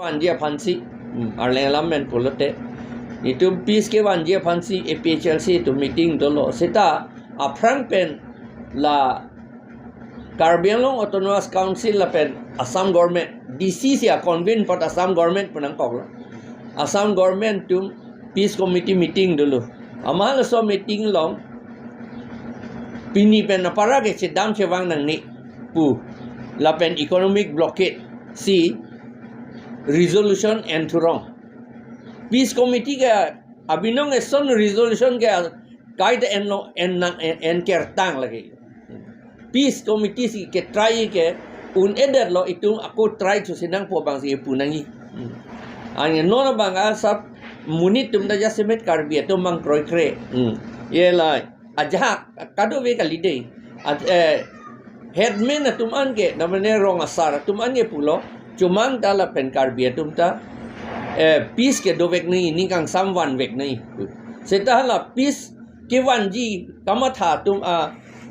Kevanji Fancy Arlelam Polote. Itum peace Kevanji Fancy APHLC to meeting dolo. Seta a prank pen la Carbianlong Autonomous Council la pen Assam government DC sia convene pot Assam government punang kok. Assam government tum peace committee meeting dulu. Amal so meeting long pini pen napara ke sedam sewang nang ni pu la pen economic blockade si resolution and wrong. Peace committee ke abinong son resolution ke guide en kertang lagi. Peace committee si ke try ke eder lo itu aku try to senang po bang si punangi. Ang nona bang sab munit tum da jasemet karbi to mang kroy kre. Ye lai aja kado ve kalide. Headman tuman ke namanya rong asar tuman ke pulo cumang dala pen karbi tum ta peace ke dovek ni kang samwan vek ni. Setahala peace Kevanji kamatha tum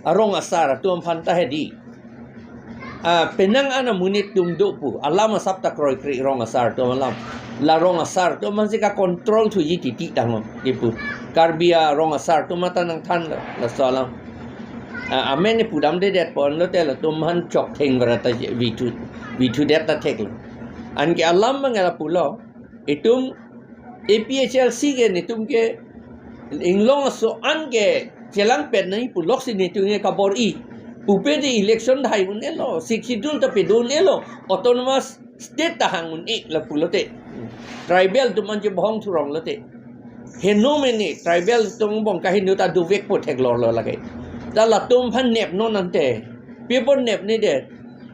rong asar tum phanta hedi. Penang ana munit tum dopu alama sabta kroy kri rong asar tum alam la rong asar tum man sika control tu yiti ti tangom ipu karbia rong asar tum mata nang than la salam amen pudam de det pon lo tel tum han chok theng berata v2 det ta thek an ke alam mangala pulo itum APHLC ke nitum ke inglong so an ke chelang pet nai pulok sini tu ne kabor I upe de election dhai un elo sikidul ta pedun elo autonomous state ta hangun I la pulote tribal tu man je bhong thurong lote henomene tribal tung bong ka hindu ta duvek po thek lor lo lage ta la tum phan nep non ante paper nep ni de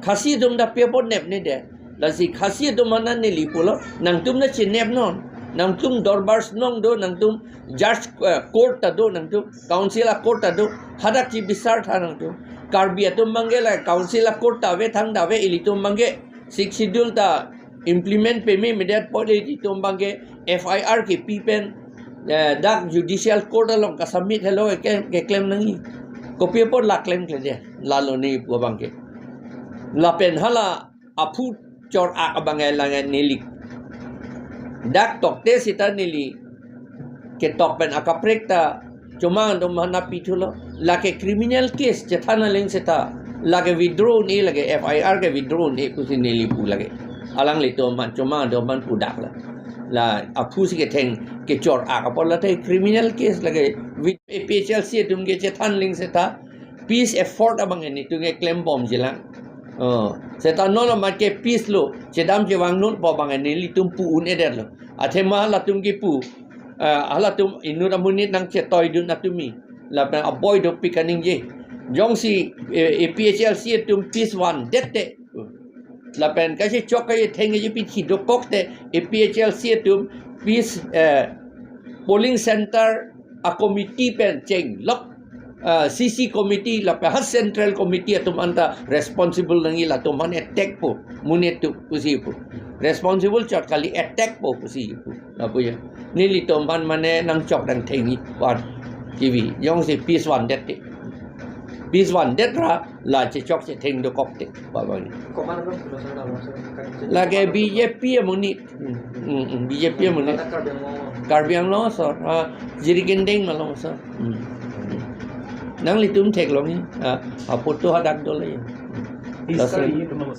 khasi dum da paper nep ni de la si khasi dum man ni li pulo nang tum na chin nep non nang tum dorbars nong do nang tum judge court ta do nang tum council a court ta do hadak chi bisar tha nang tum karbia tum mangela council a court ta ve thang da ve ilitum mange six schedule ta implement pemi medet policy tum bange FIR ke pipen dak judicial court along ka submit hello ke claim nangi ko paper la claim ke de lalo ni pu bange la pen hala apu chor a bange la neli dak tok te sita nili ke tok pen akaprekta cuma dom mana pitulo la ke criminal case chethana leng sita la ke withdraw ni lage FIR ke withdraw ni kusi nili pu lage alang le to man cuma dom man pu dak la apu si ke theng ke chor a kapol la te criminal case lage with APHLC tum ke chethan leng sita peace effort abang ni tu ke claim bom jilang seta nono mat ke peace lo chedam je wang non po bang ni li tum pu un eder lo athe ma la tum ki pu ala tum inura munit nang che toy dun atumi la pa avoid of pikaning je jong si APHLC tum peace one dette la pen ka che chok ka ye theng je pi thi do kok te APHLC tum peace polling center a committee pen cheng lok CC committee la pa central committee atum anta responsible nangi la tum man attack po munit tu kusi po responsible chot kali attack po kusi po apu ya nili tum man mane nang chok dang thengi wan kiwi yong si peace one det peace one det ra la che chok che theng do kok te ba ba la ke BJP munit BJP munit karbiang lo so jirigendeng malong so nang litum thek lo ni a photo hadak do le